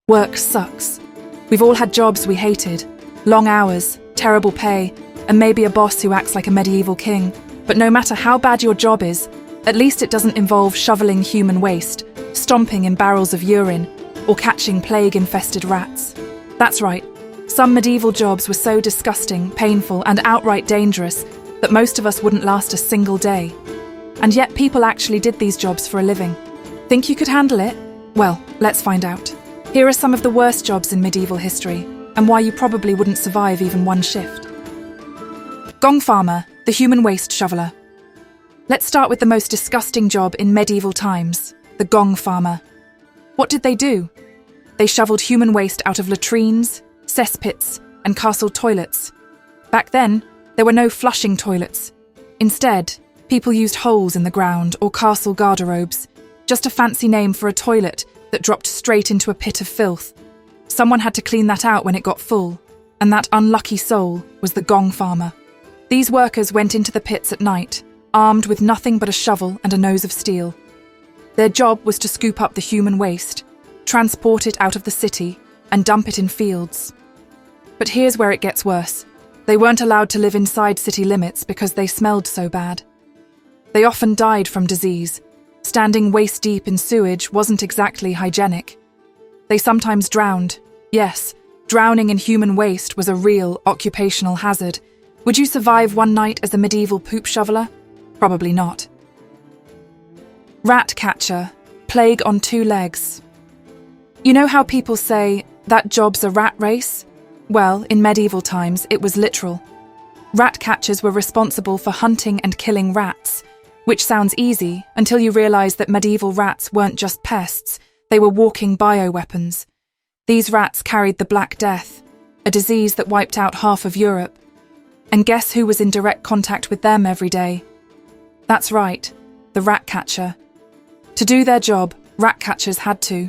Work sucks. We've all had jobs we hated. Long hours, terrible pay, and maybe a boss who acts like a medieval king. But no matter how bad your job is, at least it doesn't involve shoveling human waste, stomping in barrels of urine, or catching plague-infested rats. That's right. Some medieval jobs were so disgusting, painful, and outright dangerous that most of us wouldn't last a single day. And yet people actually did these jobs for a living. Think you could handle it? Well, let's find out. Here are some of the worst jobs in medieval history, and why you probably wouldn't survive even one shift. Gong Farmer, the human waste shoveler. Let's start with the most disgusting job in medieval times, the Gong Farmer. What did they do? They shoveled human waste out of latrines, cesspits, and castle toilets. Back then, there were no flushing toilets. Instead, people used holes in the ground or castle garderobes, just a fancy name for a toilet that dropped straight into a pit of filth. Someone had to clean that out when it got full, and that unlucky soul was the Gong Farmer. These workers went into the pits at night, armed with nothing but a shovel and a nose of steel. Their job was to scoop up the human waste, transport it out of the city, and dump it in fields. But here's where it gets worse. They weren't allowed to live inside city limits because they smelled so bad. They often died from disease. Standing waist-deep in sewage wasn't exactly hygienic. They sometimes drowned. Yes, drowning in human waste was a real occupational hazard. Would you survive one night as a medieval poop shoveler? Probably not. Rat catcher, plague on two legs. You know how people say, that job's a rat race? Well, in medieval times, it was literal. Rat catchers were responsible for hunting and killing rats, which sounds easy until you realise that medieval rats weren't just pests, they were walking bioweapons. These rats carried the Black Death, a disease that wiped out half of Europe. And guess who was in direct contact with them every day? That's right, the rat catcher. To do their job, rat catchers had to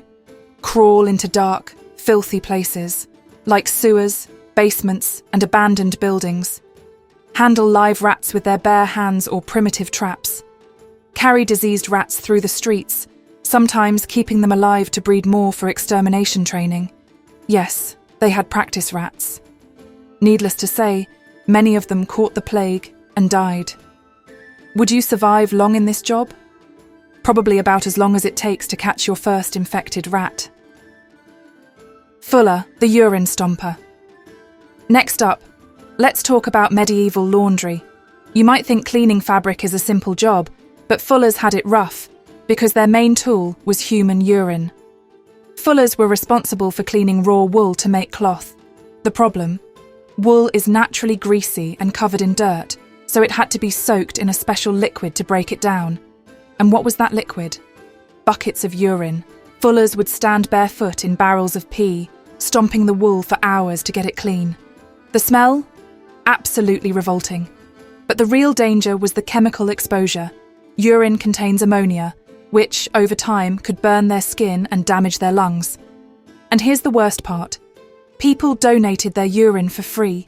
crawl into dark, filthy places, like sewers, basements, and abandoned buildings. Handle live rats with their bare hands or primitive traps. Carry diseased rats through the streets, sometimes keeping them alive to breed more for extermination training. Yes, they had practice rats. Needless to say, many of them caught the plague and died. Would you survive long in this job? Probably about as long as it takes to catch your first infected rat. Fuller, the urine stomper. Next up, let's talk about medieval laundry. You might think cleaning fabric is a simple job, but fullers had it rough because their main tool was human urine. Fullers were responsible for cleaning raw wool to make cloth. The problem? Wool is naturally greasy and covered in dirt, so it had to be soaked in a special liquid to break it down. And what was that liquid? Buckets of urine. Fullers would stand barefoot in barrels of pee, stomping the wool for hours to get it clean. The smell? Absolutely revolting. But the real danger was the chemical exposure. Urine contains ammonia, which, over time, could burn their skin and damage their lungs. And here's the worst part. People donated their urine for free.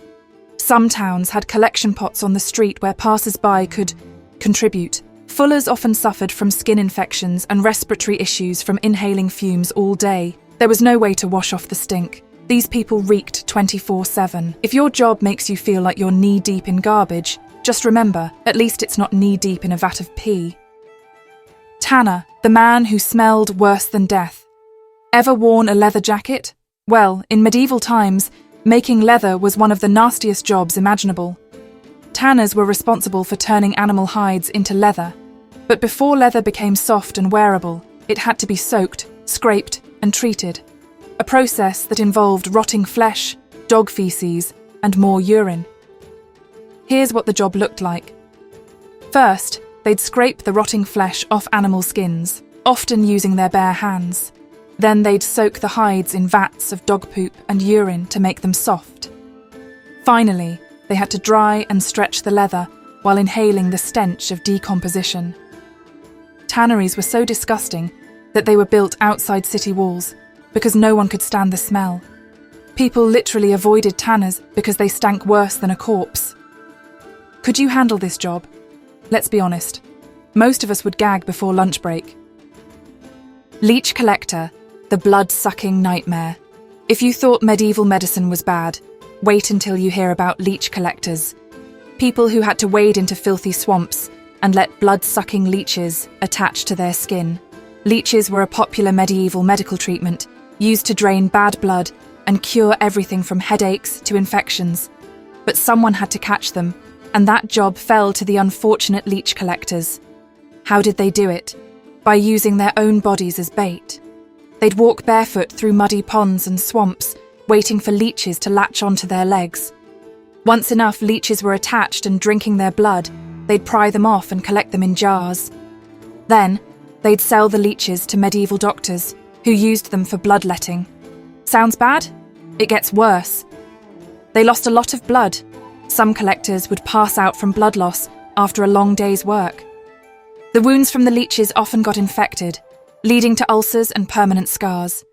Some towns had collection pots on the street where passers-by could contribute. Fullers often suffered from skin infections and respiratory issues from inhaling fumes all day. There was no way to wash off the stink. These people reeked 24/7. If your job makes you feel like you're knee-deep in garbage, just remember, at least it's not knee-deep in a vat of pee. Tanner, the man who smelled worse than death. Ever worn a leather jacket? Well, in medieval times, making leather was one of the nastiest jobs imaginable. Tanners were responsible for turning animal hides into leather. But before leather became soft and wearable, it had to be soaked, scraped, and treated. A process that involved rotting flesh, dog feces, and more urine. Here's what the job looked like. First, they'd scrape the rotting flesh off animal skins, often using their bare hands. Then they'd soak the hides in vats of dog poop and urine to make them soft. Finally, they had to dry and stretch the leather while inhaling the stench of decomposition. Tanneries were so disgusting that they were built outside city walls because no one could stand the smell. People literally avoided tanners because they stank worse than a corpse. Could you handle this job? Let's be honest. Most of us would gag before lunch break. Leech collector, the blood-sucking nightmare. If you thought medieval medicine was bad, wait until you hear about leech collectors. People who had to wade into filthy swamps and let blood-sucking leeches attach to their skin. Leeches were a popular medieval medical treatment used to drain bad blood and cure everything from headaches to infections. But someone had to catch them, and that job fell to the unfortunate leech collectors. How did they do it? By using their own bodies as bait. They'd walk barefoot through muddy ponds and swamps, waiting for leeches to latch onto their legs. Once enough leeches were attached and drinking their blood, they'd pry them off and collect them in jars. Then, they'd sell the leeches to medieval doctors, who used them for bloodletting. Sounds bad? It gets worse. They lost a lot of blood. Some collectors would pass out from blood loss after a long day's work. The wounds from the leeches often got infected, leading to ulcers and permanent scars.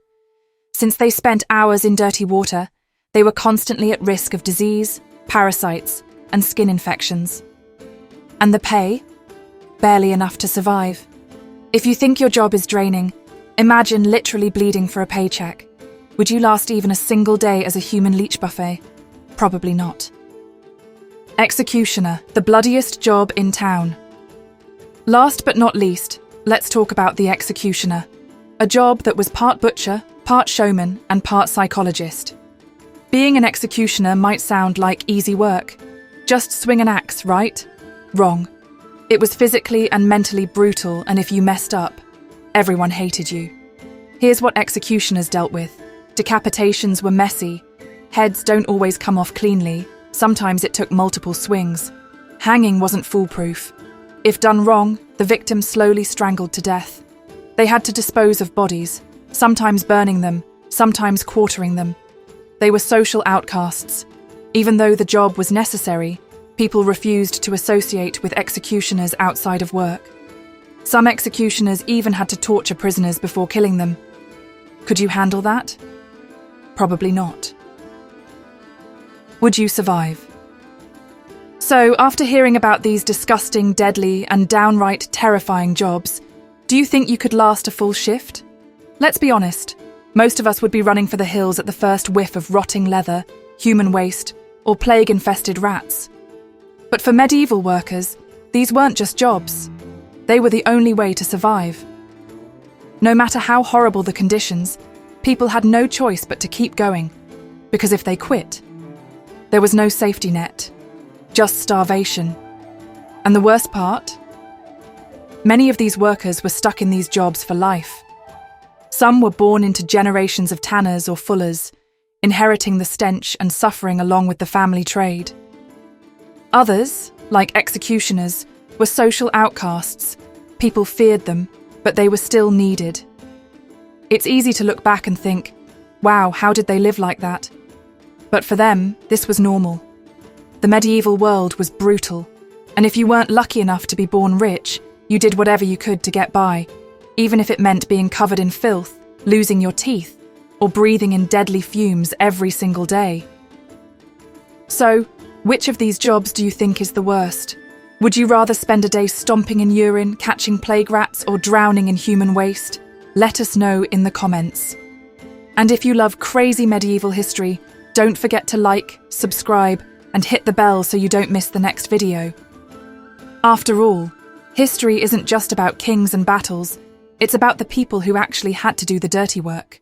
Since they spent hours in dirty water, they were constantly at risk of disease, parasites, and skin infections. And the pay? Barely enough to survive. If you think your job is draining, imagine literally bleeding for a paycheck. Would you last even a single day as a human leech buffet? Probably not. Executioner, the bloodiest job in town. Last but not least, let's talk about the executioner, a job that was part butcher, part showman, and part psychologist. Being an executioner might sound like easy work. Just swing an axe, right? Wrong. It was physically and mentally brutal, and if you messed up, everyone hated you. Here's what executioners dealt with. Decapitations were messy. Heads don't always come off cleanly. Sometimes it took multiple swings. Hanging wasn't foolproof. If done wrong, the victim slowly strangled to death. They had to dispose of bodies, sometimes burning them, sometimes quartering them. They were social outcasts. Even though the job was necessary, people refused to associate with executioners outside of work. Some executioners even had to torture prisoners before killing them. Could you handle that? Probably not. Would you survive? So, after hearing about these disgusting, deadly, and downright terrifying jobs, do you think you could last a full shift? Let's be honest, most of us would be running for the hills at the first whiff of rotting leather, human waste, or plague-infested rats. But for medieval workers, these weren't just jobs. They were the only way to survive. No matter how horrible the conditions, people had no choice but to keep going, because if they quit, there was no safety net. Just starvation. And the worst part? Many of these workers were stuck in these jobs for life. Some were born into generations of tanners or fullers, inheriting the stench and suffering along with the family trade. Others, like executioners, were social outcasts. People feared them, but they were still needed. It's easy to look back and think, wow, how did they live like that? But for them, this was normal. The medieval world was brutal, and if you weren't lucky enough to be born rich, you did whatever you could to get by, even if it meant being covered in filth, losing your teeth, or breathing in deadly fumes every single day. So, which of these jobs do you think is the worst? Would you rather spend a day stomping in urine, catching plague rats, or drowning in human waste? Let us know in the comments. And if you love crazy medieval history, don't forget to like, subscribe, and hit the bell so you don't miss the next video. After all, history isn't just about kings and battles, it's about the people who actually had to do the dirty work.